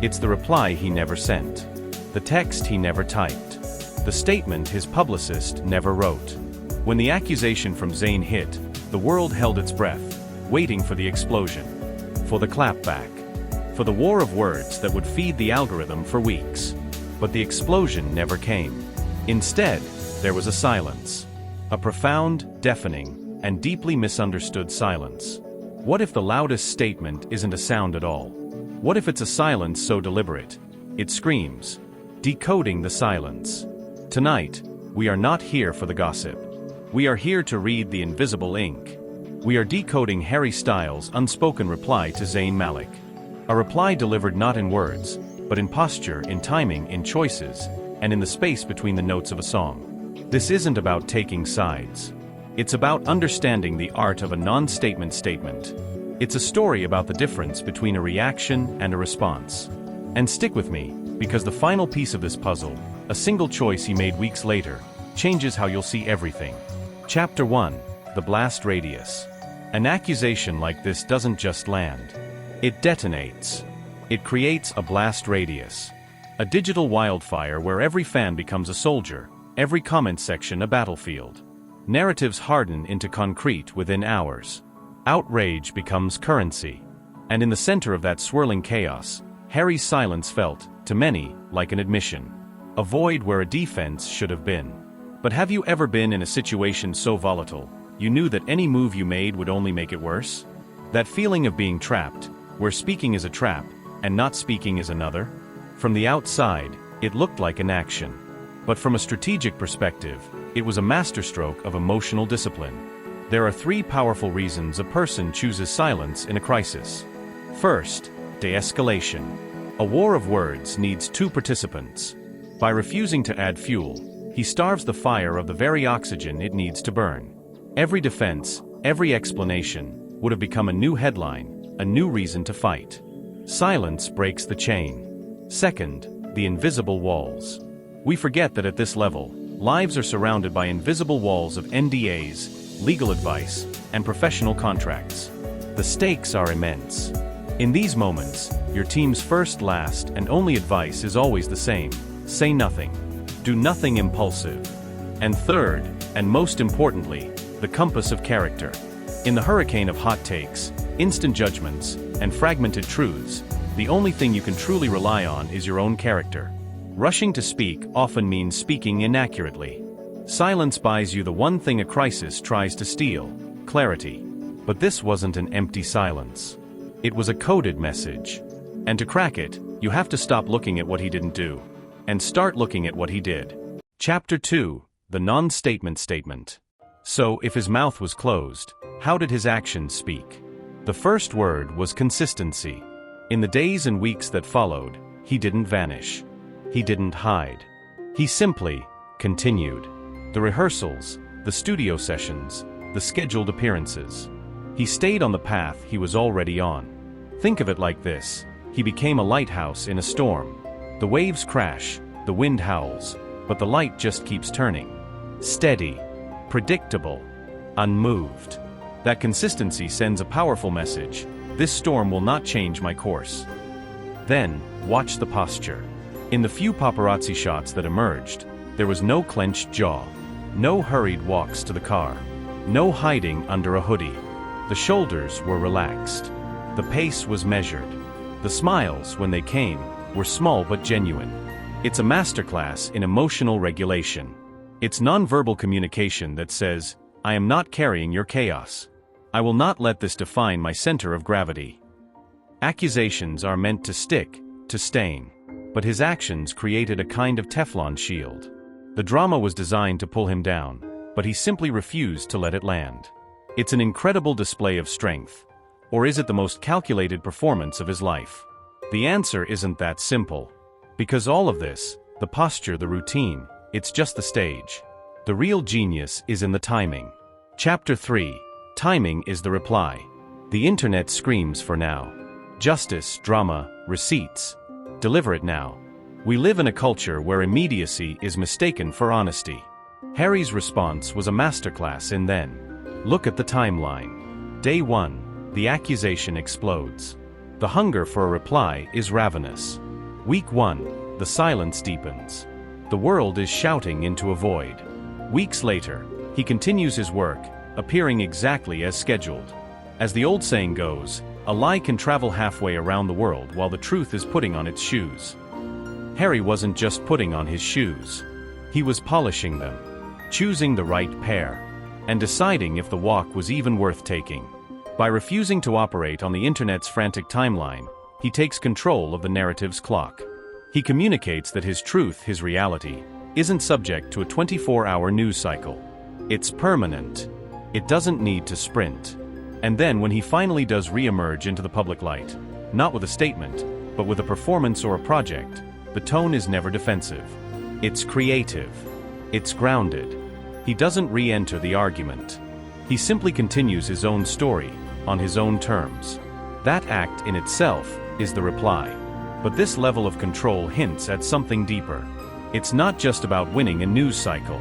It's the reply he never sent. The text he never typed. The statement his publicist never wrote. When the accusation from Zayn hit, the world held its breath, waiting for the explosion. For the clapback. For the war of words that would feed the algorithm for weeks. But the explosion never came. Instead, there was a silence. A profound, deafening, and deeply misunderstood silence. What if the loudest statement isn't a sound at all? What if it's a silence so deliberate? It screams. Decoding the silence. Tonight, we are not here for the gossip. We are here to read the invisible ink. We are decoding Harry Styles' unspoken reply to Zayn Malik. A reply delivered not in words, but in posture, in timing, in choices, and in the space between the notes of a song. This isn't about taking sides. It's about understanding the art of a non-statement statement. It's a story about the difference between a reaction and a response. And stick with me, because the final piece of this puzzle, a single choice he made weeks later, changes how you'll see everything. Chapter 1. The Blast Radius. An accusation like this doesn't just land. It detonates. It creates a blast radius. A digital wildfire where every fan becomes a soldier, every comment section a battlefield. Narratives harden into concrete within hours. Outrage becomes currency. And in the center of that swirling chaos, Harry's silence felt, to many, like an admission. A void where a defense should have been. But have you ever been in a situation so volatile, you knew that any move you made would only make it worse? That feeling of being trapped, where speaking is a trap, and not speaking is another? From the outside, it looked like an action. But from a strategic perspective, it was a masterstroke of emotional discipline. There are 3 powerful reasons a person chooses silence in a crisis. First, de-escalation. A war of words needs 2 participants. By refusing to add fuel, he starves the fire of the very oxygen it needs to burn. Every defense, every explanation, would have become a new headline, a new reason to fight. Silence breaks the chain. Second, the invisible walls. We forget that at this level, lives are surrounded by invisible walls of NDAs, legal advice, and professional contracts. The stakes are immense. In these moments, your team's first, last, and only advice is always the same. Say nothing. Do nothing impulsive. And third, and most importantly, the compass of character. In the hurricane of hot takes, instant judgments, and fragmented truths, the only thing you can truly rely on is your own character. Rushing to speak often means speaking inaccurately. Silence buys you the one thing a crisis tries to steal: clarity. But this wasn't an empty silence. It was a coded message. And to crack it, you have to stop looking at what he didn't do, and start looking at what he did. Chapter 2. The non-statement statement. So, if his mouth was closed, how did his actions speak? The first word was consistency. In the days and weeks that followed, he didn't vanish. He didn't hide. He simply continued. The rehearsals, the studio sessions, the scheduled appearances. He stayed on the path he was already on. Think of it like this: he became a lighthouse in a storm. The waves crash, the wind howls, but the light just keeps turning. Steady, predictable, unmoved. That consistency sends a powerful message: this storm will not change my course. Then, watch the posture. In the few paparazzi shots that emerged, there was no clenched jaw, no hurried walks to the car, no hiding under a hoodie. The shoulders were relaxed. The pace was measured. The smiles, when they came, were small but genuine. It's a masterclass in emotional regulation. It's nonverbal communication that says, I am not carrying your chaos. I will not let this define my center of gravity. Accusations are meant to stick, to stain. But his actions created a kind of Teflon shield. The drama was designed to pull him down, but he simply refused to let it land. It's an incredible display of strength. Or is it the most calculated performance of his life? The answer isn't that simple. Because all of this, the posture, the routine, it's just the stage. The real genius is in the timing. Chapter 3. Timing is the reply. The internet screams for now. Justice, drama, receipts. Deliver it now. We live in a culture where immediacy is mistaken for honesty. Harry's response was a masterclass in then. Look at the timeline. Day 1. The accusation explodes. The hunger for a reply is ravenous. Week 1, the silence deepens. The world is shouting into a void. Weeks later, he continues his work, appearing exactly as scheduled. As the old saying goes, a lie can travel halfway around the world while the truth is putting on its shoes. Harry wasn't just putting on his shoes. He was polishing them, choosing the right pair, and deciding if the walk was even worth taking. By refusing to operate on the internet's frantic timeline, he takes control of the narrative's clock. He communicates that his truth, his reality, isn't subject to a 24-hour news cycle. It's permanent. It doesn't need to sprint. And then when he finally does re-emerge into the public light, not with a statement, but with a performance or a project, the tone is never defensive. It's creative. It's grounded. He doesn't re-enter the argument. He simply continues his own story, on his own terms. That act in itself is the reply. But this level of control hints at something deeper. It's not just about winning a news cycle.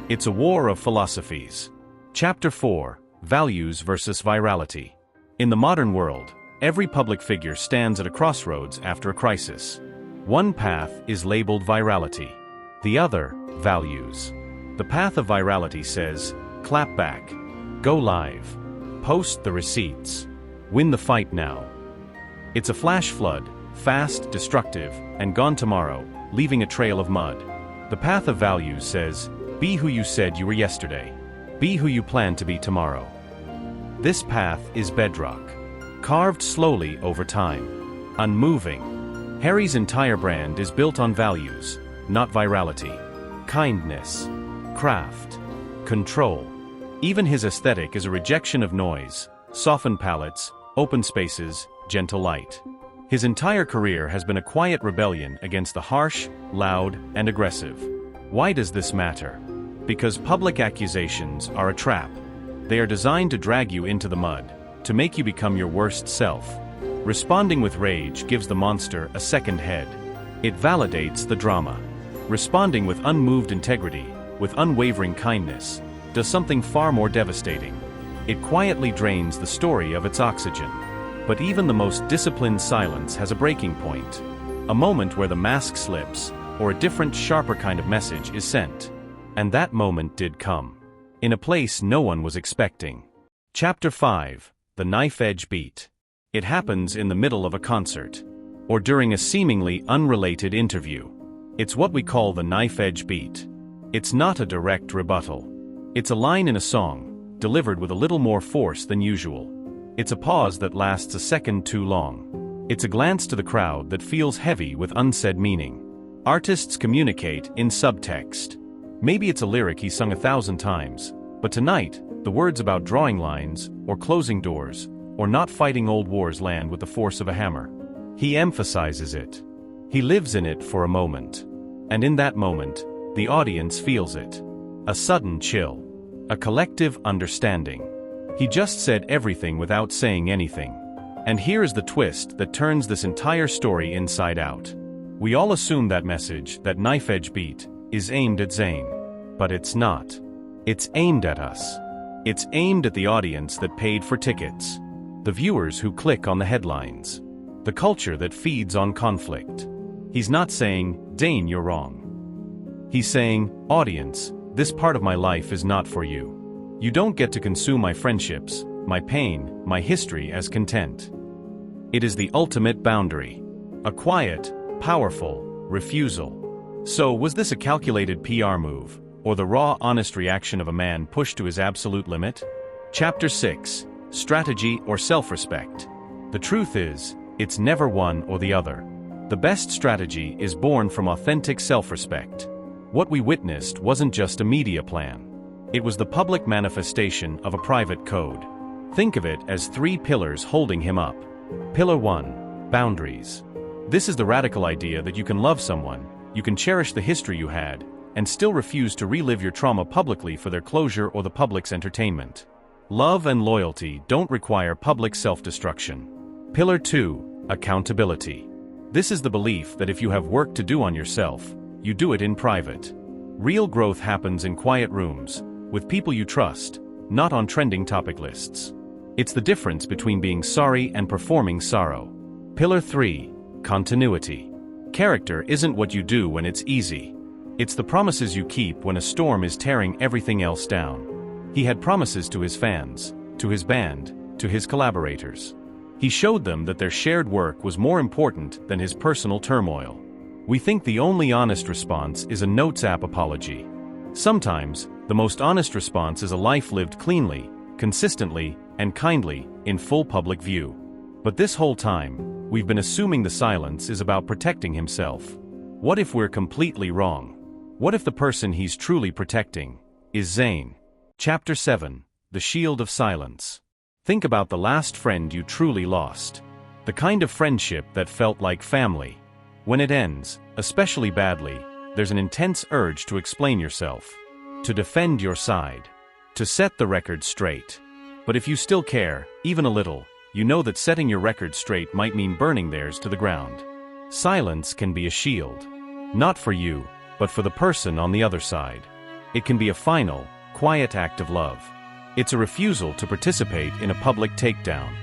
It's a war of philosophies. Chapter 4, Values versus Virality. In the modern world, every public figure stands at a crossroads after a crisis. One path is labeled virality. The other, values. The path of virality says, clap back, go live, post the receipts, win the fight now. It's a flash flood, fast, destructive, and gone tomorrow, leaving a trail of mud. The path of values says, be who you said you were yesterday. Be who you plan to be tomorrow. This path is bedrock, carved slowly over time, unmoving. Harry's entire brand is built on values, not virality. Kindness, craft, control. Even his aesthetic is a rejection of noise, softened palettes, open spaces, gentle light. His entire career has been a quiet rebellion against the harsh, loud, and aggressive. Why does this matter? Because public accusations are a trap. They are designed to drag you into the mud, to make you become your worst self. Responding with rage gives the monster a second head. It validates the drama. Responding with unmoved integrity, with unwavering kindness, does something far more devastating. It quietly drains the story of its oxygen. But even the most disciplined silence has a breaking point. A moment where the mask slips, or a different, sharper kind of message is sent. And that moment did come. In a place no one was expecting. Chapter 5, The Knife Edge Beat. It happens in the middle of a concert, or during a seemingly unrelated interview. It's what we call the knife edge beat. It's not a direct rebuttal. It's a line in a song, delivered with a little more force than usual. It's a pause that lasts a second too long. It's a glance to the crowd that feels heavy with unsaid meaning. Artists communicate in subtext. Maybe it's a lyric he sung 1,000 times, but tonight, the words about drawing lines, or closing doors, or not fighting old wars land with the force of a hammer. He emphasizes it. He lives in it for a moment. And in that moment, the audience feels it. A sudden chill. A collective understanding. He just said everything without saying anything. And here is the twist that turns this entire story inside out. We all assume that message, that knife edge beat, is aimed at Zayn. But it's not. It's aimed at us. It's aimed at the audience that paid for tickets. The viewers who click on the headlines. The culture that feeds on conflict. He's not saying, Zayn, you're wrong. He's saying, audience, this part of my life is not for you. You don't get to consume my friendships, my pain, my history as content. It is the ultimate boundary. A quiet, powerful refusal. So, was this a calculated PR move, or the raw, honest reaction of a man pushed to his absolute limit? Chapter 6, Strategy or Self-Respect. The truth is, it's never one or the other. The best strategy is born from authentic self-respect. What we witnessed wasn't just a media plan. It was the public manifestation of a private code. Think of it as 3 pillars holding him up. Pillar 1, boundaries. This is the radical idea that you can love someone, you can cherish the history you had, and still refuse to relive your trauma publicly for their closure or the public's entertainment. Love and loyalty don't require public self-destruction. Pillar 2, accountability. This is the belief that if you have work to do on yourself, you do it in private. Real growth happens in quiet rooms, with people you trust, not on trending topic lists. It's the difference between being sorry and performing sorrow. Pillar 3, continuity. character isn't what you do when it's easy. It's the promises you keep when a storm is tearing everything else down. He had promises to his fans, to his band, to his collaborators. He showed them that their shared work was more important than his personal turmoil. We think the only honest response is a Notes app apology. Sometimes, the most honest response is a life lived cleanly, consistently, and kindly, in full public view. But this whole time, we've been assuming the silence is about protecting himself. What if we're completely wrong? What if the person he's truly protecting is Zayn? Chapter 7: The Shield of Silence. Think about the last friend you truly lost. The kind of friendship that felt like family. When it ends, especially badly, there's an intense urge to explain yourself, to defend your side, to set the record straight. But if you still care, even a little, you know that setting your record straight might mean burning theirs to the ground. Silence can be a shield. Not for you, but for the person on the other side. It can be a final, quiet act of love. It's a refusal to participate in a public takedown.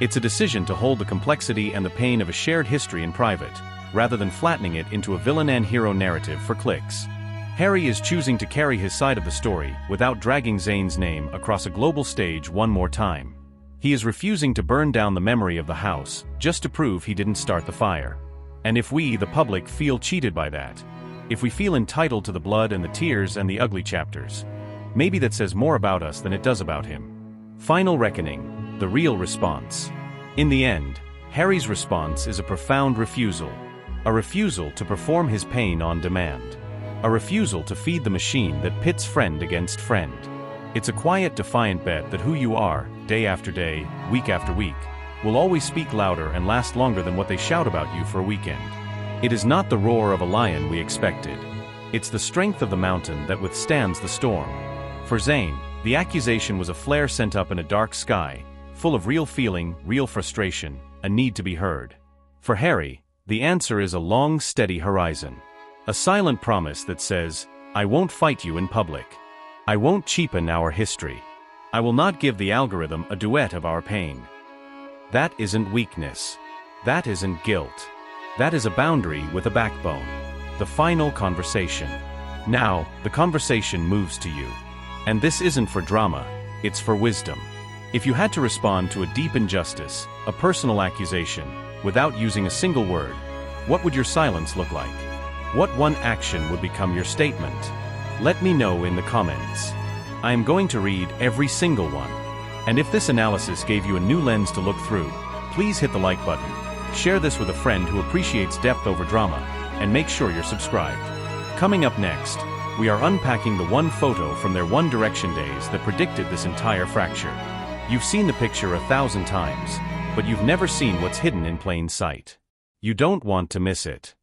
It's a decision to hold the complexity and the pain of a shared history in private, rather than flattening it into a villain and hero narrative for clicks. Harry is choosing to carry his side of the story without dragging Zayn's name across a global stage one more time. He is refusing to burn down the memory of the house just to prove he didn't start the fire. And if we, the public, feel cheated by that, if we feel entitled to the blood and the tears and the ugly chapters, maybe that says more about us than it does about him. Final reckoning, the real response. In the end, Harry's response is a profound refusal. A refusal to perform his pain on demand. A refusal to feed the machine that pits friend against friend. It's a quiet, defiant bet that who you are, day after day, week after week, will always speak louder and last longer than what they shout about you for a weekend. It is not the roar of a lion we expected. It's the strength of the mountain that withstands the storm. For Zayn, the accusation was a flare sent up in a dark sky, full of real feeling, real frustration, a need to be heard. For Harry, the answer is a long, steady horizon. A silent promise that says, I won't fight you in public. I won't cheapen our history. I will not give the algorithm a duet of our pain. That isn't weakness. That isn't guilt. That is a boundary with a backbone. The final conversation. Now, the conversation moves to you. And this isn't for drama, it's for wisdom. If you had to respond to a deep injustice, a personal accusation, without using a single word, what would your silence look like? What one action would become your statement? Let me know in the comments. I am going to read every single one. And if this analysis gave you a new lens to look through, please hit the like button, share this with a friend who appreciates depth over drama, and make sure you're subscribed. Coming up next, we are unpacking the one photo from their One Direction days that predicted this entire fracture. You've seen the picture 1,000 times, but you've never seen what's hidden in plain sight. You don't want to miss it.